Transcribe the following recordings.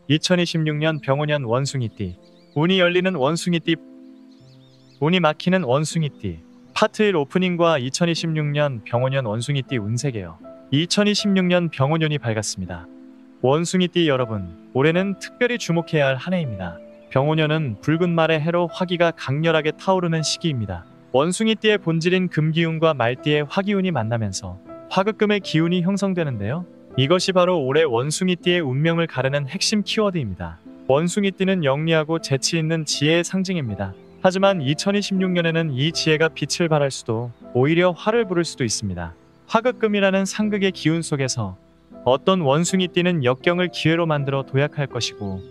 2026년 병오년 원숭이띠. 운이 열리는 원숭이띠, 운이 막히는 원숭이띠. 파트 1 오프닝과 2026년 병오년 원숭이띠 운세계요. 2026년 병오년이 밝았습니다. 원숭이띠 여러분, 올해는 특별히 주목해야 할 한 해입니다. 병오년은 붉은 말의 해로 화기가 강렬하게 타오르는 시기입니다. 원숭이띠의 본질인 금기운과 말띠의 화기운이 만나면서 화극금의 기운이 형성되는데요. 이것이 바로 올해 원숭이띠의 운명을 가르는 핵심 키워드입니다. 원숭이띠는 영리하고 재치 있는 지혜의 상징입니다. 하지만 2026년에는 이 지혜가 빛을 발할 수도 오히려 화를 부를 수도 있습니다. 화극금이라는 상극의 기운 속에서 어떤 원숭이띠는 역경을 기회로 만들어 도약할 것이고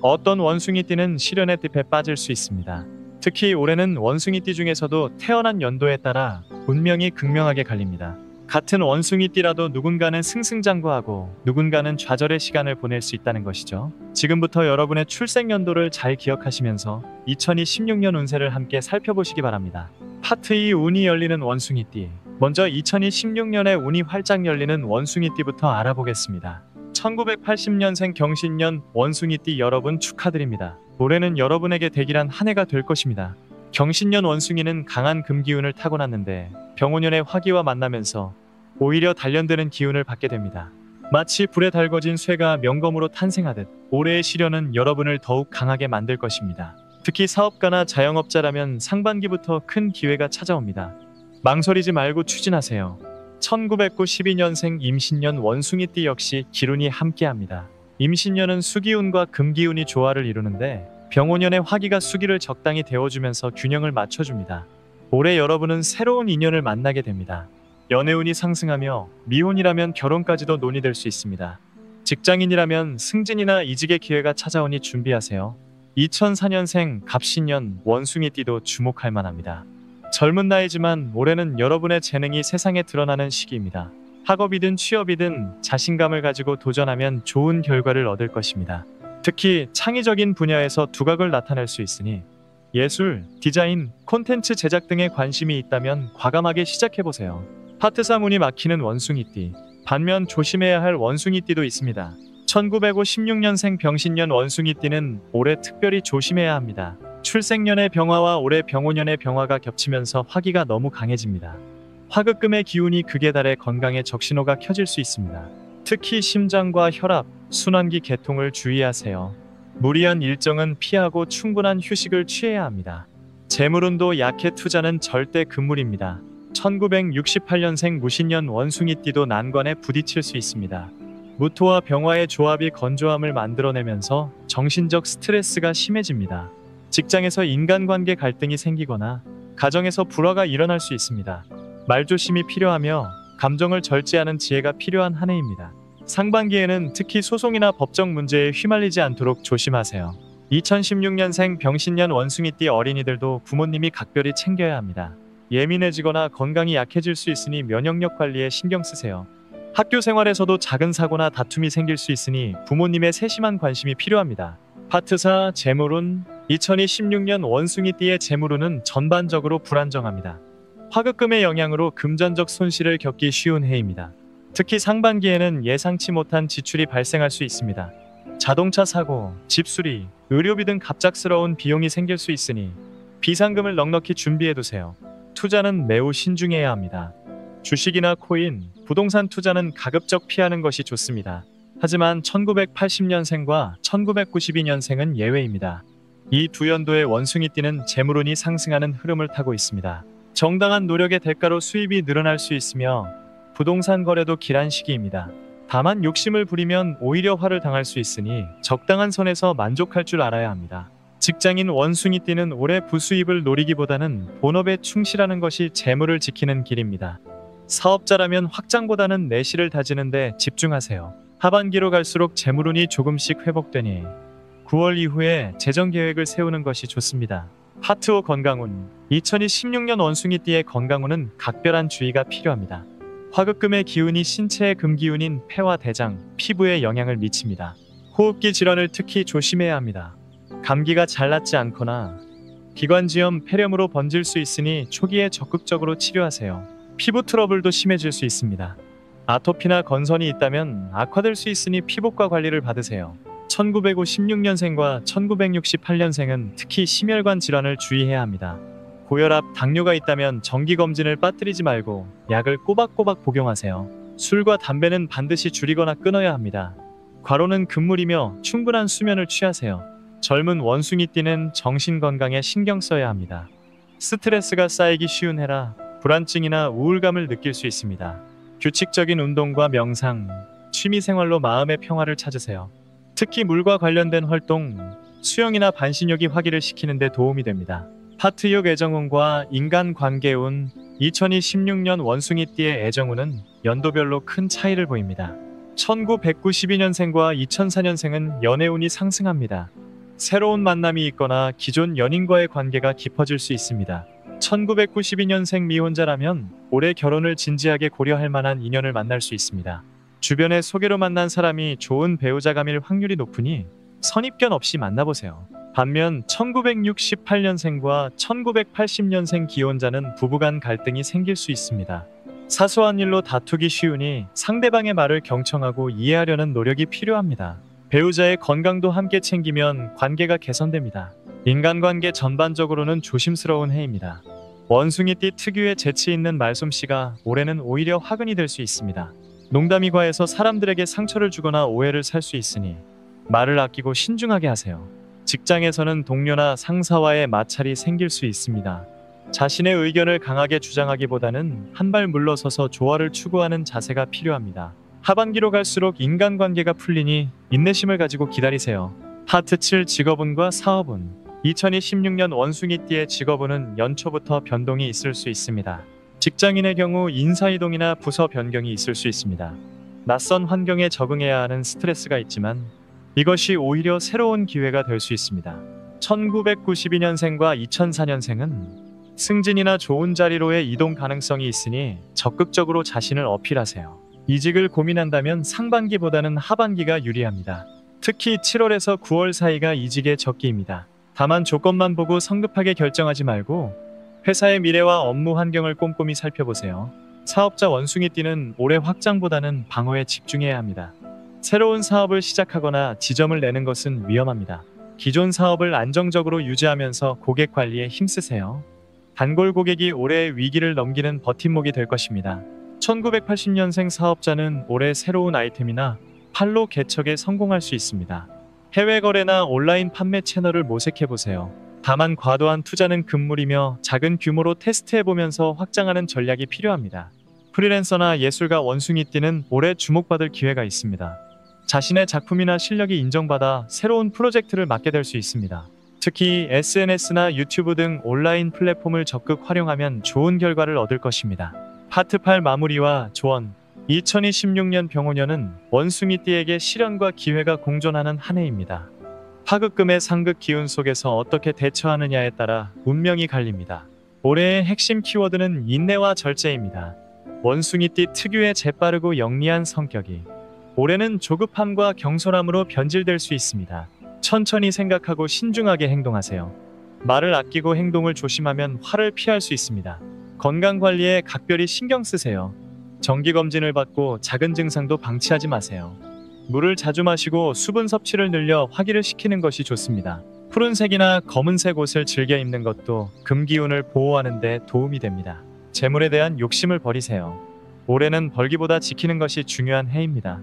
어떤 원숭이띠는 시련의 늪에 빠질 수 있습니다. 특히 올해는 원숭이띠 중에서도 태어난 연도에 따라 운명이 극명하게 갈립니다. 같은 원숭이띠라도 누군가는 승승장구하고 누군가는 좌절의 시간을 보낼 수 있다는 것이죠. 지금부터 여러분의 출생 연도를 잘 기억하시면서 2026년 운세를 함께 살펴보시기 바랍니다. 파트 2 운이 열리는 원숭이띠. 먼저 2026년에 운이 활짝 열리는 원숭이띠부터 알아보겠습니다. 1980년생 경신년 원숭이띠 여러분 축하드립니다. 올해는 여러분에게 대길한 한 해가 될 것입니다. 경신년 원숭이는 강한 금기운을 타고났는데 병오년의 화기와 만나면서 오히려 단련되는 기운을 받게 됩니다. 마치 불에 달궈진 쇠가 명검으로 탄생하듯 올해의 시련은 여러분을 더욱 강하게 만들 것입니다. 특히 사업가나 자영업자라면 상반기부터 큰 기회가 찾아옵니다. 망설이지 말고 추진하세요. 1992년생 임신년 원숭이띠 역시 기운이 함께합니다. 임신년은 수기운과 금기운이 조화를 이루는데 병오년의 화기가 수기를 적당히 데워주면서 균형을 맞춰줍니다. 올해 여러분은 새로운 인연을 만나게 됩니다. 연애운이 상승하며 미혼이라면 결혼까지도 논의될 수 있습니다. 직장인이라면 승진이나 이직의 기회가 찾아오니 준비하세요. 2004년생 갑신년 원숭이띠도 주목할 만합니다. 젊은 나이지만 올해는 여러분의 재능이 세상에 드러나는 시기입니다. 학업이든 취업이든 자신감을 가지고 도전하면 좋은 결과를 얻을 것입니다. 특히 창의적인 분야에서 두각을 나타낼 수 있으니 예술, 디자인, 콘텐츠 제작 등에 관심이 있다면 과감하게 시작해보세요. 파트 3 운이 막히는 원숭이띠. 반면 조심해야 할 원숭이띠도 있습니다. 1956년생 병신년 원숭이띠는 올해 특별히 조심해야 합니다. 출생년의 병화와 올해 병오년의 병화가 겹치면서 화기가 너무 강해집니다. 화극금의 기운이 극에 달해 건강에 적신호가 켜질 수 있습니다. 특히 심장과 혈압, 순환기 개통을 주의하세요. 무리한 일정은 피하고 충분한 휴식을 취해야 합니다. 재물운도 약해 투자는 절대 금물입니다. 1968년생 무신년 원숭이띠도 난관에 부딪힐 수 있습니다. 무토와 병화의 조합이 건조함을 만들어내면서 정신적 스트레스가 심해집니다. 직장에서 인간관계 갈등이 생기거나 가정에서 불화가 일어날 수 있습니다. 말조심이 필요하며 감정을 절제하는 지혜가 필요한 한 해입니다. 상반기에는 특히 소송이나 법적 문제에 휘말리지 않도록 조심하세요. 2016년생 병신년 원숭이띠 어린이들도 부모님이 각별히 챙겨야 합니다. 예민해지거나 건강이 약해질 수 있으니 면역력 관리에 신경 쓰세요. 학교 생활에서도 작은 사고나 다툼이 생길 수 있으니 부모님의 세심한 관심이 필요합니다. 파트 4 재물운. 2026년 원숭이띠의 재물운은 전반적으로 불안정합니다. 화극금의 영향으로 금전적 손실을 겪기 쉬운 해입니다. 특히 상반기에는 예상치 못한 지출이 발생할 수 있습니다. 자동차 사고, 집 수리, 의료비 등 갑작스러운 비용이 생길 수 있으니 비상금을 넉넉히 준비해두세요. 투자는 매우 신중해야 합니다. 주식이나 코인, 부동산 투자는 가급적 피하는 것이 좋습니다. 하지만 1980년생과 1992년생은 예외입니다. 이 두 연도의 원숭이띠는 재물운이 상승하는 흐름을 타고 있습니다. 정당한 노력의 대가로 수입이 늘어날 수 있으며 부동산 거래도 길한 시기입니다. 다만 욕심을 부리면 오히려 화를 당할 수 있으니 적당한 선에서 만족할 줄 알아야 합니다. 직장인 원숭이띠는 올해 부수입을 노리기보다는 본업에 충실하는 것이 재물을 지키는 길입니다. 사업자라면 확장보다는 내실을 다지는 데 집중하세요. 하반기로 갈수록 재물운이 조금씩 회복되니 9월 이후에 재정 계획을 세우는 것이 좋습니다. 파트 5 건강운. 2016년 원숭이띠의 건강운은 각별한 주의가 필요합니다. 화극금의 기운이 신체의 금기운인 폐와 대장, 피부에 영향을 미칩니다. 호흡기 질환을 특히 조심해야 합니다. 감기가 잘 낫지 않거나 기관지염, 폐렴으로 번질 수 있으니 초기에 적극적으로 치료하세요. 피부 트러블도 심해질 수 있습니다. 아토피나 건선이 있다면 악화될 수 있으니 피부과 관리를 받으세요. 1956년생과 1968년생은 특히 심혈관 질환을 주의해야 합니다. 고혈압, 당뇨가 있다면 정기검진을 빠뜨리지 말고 약을 꼬박꼬박 복용하세요. 술과 담배는 반드시 줄이거나 끊어야 합니다. 과로는 금물이며 충분한 수면을 취하세요. 젊은 원숭이띠는 정신건강에 신경 써야 합니다. 스트레스가 쌓이기 쉬운 해라 불안증이나 우울감을 느낄 수 있습니다. 규칙적인 운동과 명상, 취미생활로 마음의 평화를 찾으세요. 특히 물과 관련된 활동, 수영이나 반신욕이 화기를 시키는 데 도움이 됩니다. 파트욕 애정운과 인간관계운 2016년 원숭이띠의 애정운은 연도별로 큰 차이를 보입니다. 1992년생과 2004년생은 연애운이 상승합니다. 새로운 만남이 있거나 기존 연인과의 관계가 깊어질 수 있습니다. 1992년생 미혼자라면 올해 결혼을 진지하게 고려할 만한 인연을 만날 수 있습니다. 주변의 소개로 만난 사람이 좋은 배우자감일 확률이 높으니 선입견 없이 만나보세요. 반면 1968년생과 1980년생 기혼자는 부부간 갈등이 생길 수 있습니다. 사소한 일로 다투기 쉬우니 상대방의 말을 경청하고 이해하려는 노력이 필요합니다. 배우자의 건강도 함께 챙기면 관계가 개선됩니다. 인간관계 전반적으로는 조심스러운 해입니다. 원숭이띠 특유의 재치 있는 말솜씨가 올해는 오히려 화근이 될 수 있습니다. 농담이 과해서 사람들에게 상처를 주거나 오해를 살 수 있으니 말을 아끼고 신중하게 하세요. 직장에서는 동료나 상사와의 마찰이 생길 수 있습니다. 자신의 의견을 강하게 주장하기보다는 한 발 물러서서 조화를 추구하는 자세가 필요합니다. 하반기로 갈수록 인간관계가 풀리니 인내심을 가지고 기다리세요. 하트 7 직업운과 사업운 2016년 원숭이띠의 직업운은 연초부터 변동이 있을 수 있습니다. 직장인의 경우 인사이동이나 부서 변경이 있을 수 있습니다. 낯선 환경에 적응해야 하는 스트레스가 있지만 이것이 오히려 새로운 기회가 될 수 있습니다. 1992년생과 2004년생은 승진이나 좋은 자리로의 이동 가능성이 있으니 적극적으로 자신을 어필하세요. 이직을 고민한다면 상반기보다는 하반기가 유리합니다. 특히 7월에서 9월 사이가 이직의 적기입니다. 다만 조건만 보고 성급하게 결정하지 말고 회사의 미래와 업무 환경을 꼼꼼히 살펴보세요. 사업자 원숭이띠는 올해 확장보다는 방어에 집중해야 합니다. 새로운 사업을 시작하거나 지점을 내는 것은 위험합니다. 기존 사업을 안정적으로 유지하면서 고객 관리에 힘쓰세요. 단골 고객이 올해의 위기를 넘기는 버팀목이 될 것입니다. 1980년생 사업자는 올해 새로운 아이템이나 판로 개척에 성공할 수 있습니다. 해외 거래나 온라인 판매 채널을 모색해보세요. 다만 과도한 투자는 금물이며 작은 규모로 테스트해보면서 확장하는 전략이 필요합니다. 프리랜서나 예술가 원숭이띠는 올해 주목받을 기회가 있습니다. 자신의 작품이나 실력이 인정받아 새로운 프로젝트를 맡게 될 수 있습니다. 특히 SNS나 유튜브 등 온라인 플랫폼을 적극 활용하면 좋은 결과를 얻을 것입니다. 파트 8 마무리와 조언 2026년 병원년은 원숭이띠에게 시련과 기회가 공존하는 한 해입니다. 화극금의 상극 기운 속에서 어떻게 대처하느냐에 따라 운명이 갈립니다. 올해의 핵심 키워드는 인내와 절제입니다. 원숭이띠 특유의 재빠르고 영리한 성격이 올해는 조급함과 경솔함으로 변질될 수 있습니다. 천천히 생각하고 신중하게 행동하세요. 말을 아끼고 행동을 조심하면 화를 피할 수 있습니다. 건강관리에 각별히 신경 쓰세요. 정기검진을 받고 작은 증상도 방치하지 마세요. 물을 자주 마시고 수분 섭취를 늘려 화기를 시키는 것이 좋습니다. 푸른색이나 검은색 옷을 즐겨 입는 것도 금기운을 보호하는 데 도움이 됩니다. 재물에 대한 욕심을 버리세요. 올해는 벌기보다 지키는 것이 중요한 해입니다.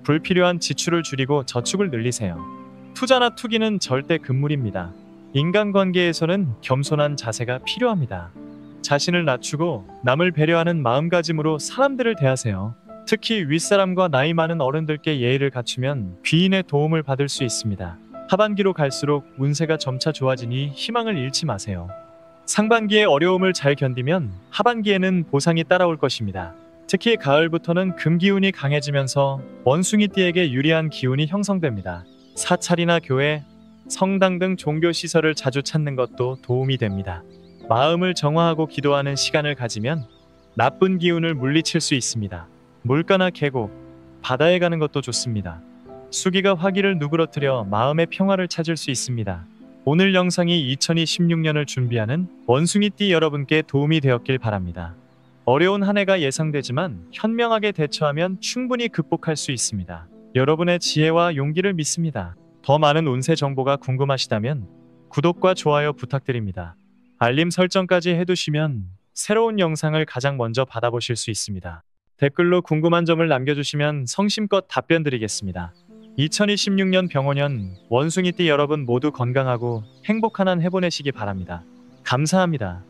불필요한 지출을 줄이고 저축을 늘리세요. 투자나 투기는 절대 금물입니다. 인간관계에서는 겸손한 자세가 필요합니다. 자신을 낮추고 남을 배려하는 마음가짐으로 사람들을 대하세요. 특히 윗사람과 나이 많은 어른들께 예의를 갖추면 귀인의 도움을 받을 수 있습니다. 하반기로 갈수록 운세가 점차 좋아지니 희망을 잃지 마세요. 상반기의 어려움을 잘 견디면 하반기에는 보상이 따라올 것입니다. 특히 가을부터는 금기운이 강해지면서 원숭이띠에게 유리한 기운이 형성됩니다. 사찰이나 교회, 성당 등 종교시설을 자주 찾는 것도 도움이 됩니다. 마음을 정화하고 기도하는 시간을 가지면 나쁜 기운을 물리칠 수 있습니다. 물가나 계곡, 바다에 가는 것도 좋습니다. 수기가 화기를 누그러뜨려 마음의 평화를 찾을 수 있습니다. 오늘 영상이 2026년을 준비하는 원숭이띠 여러분께 도움이 되었길 바랍니다. 어려운 한 해가 예상되지만 현명하게 대처하면 충분히 극복할 수 있습니다. 여러분의 지혜와 용기를 믿습니다. 더 많은 운세 정보가 궁금하시다면 구독과 좋아요 부탁드립니다. 알림 설정까지 해두시면 새로운 영상을 가장 먼저 받아보실 수 있습니다. 댓글로 궁금한 점을 남겨주시면 성심껏 답변 드리겠습니다. 2026년 병원년 원숭이띠 여러분 모두 건강하고 행복한 한 해 보내시기 바랍니다. 감사합니다.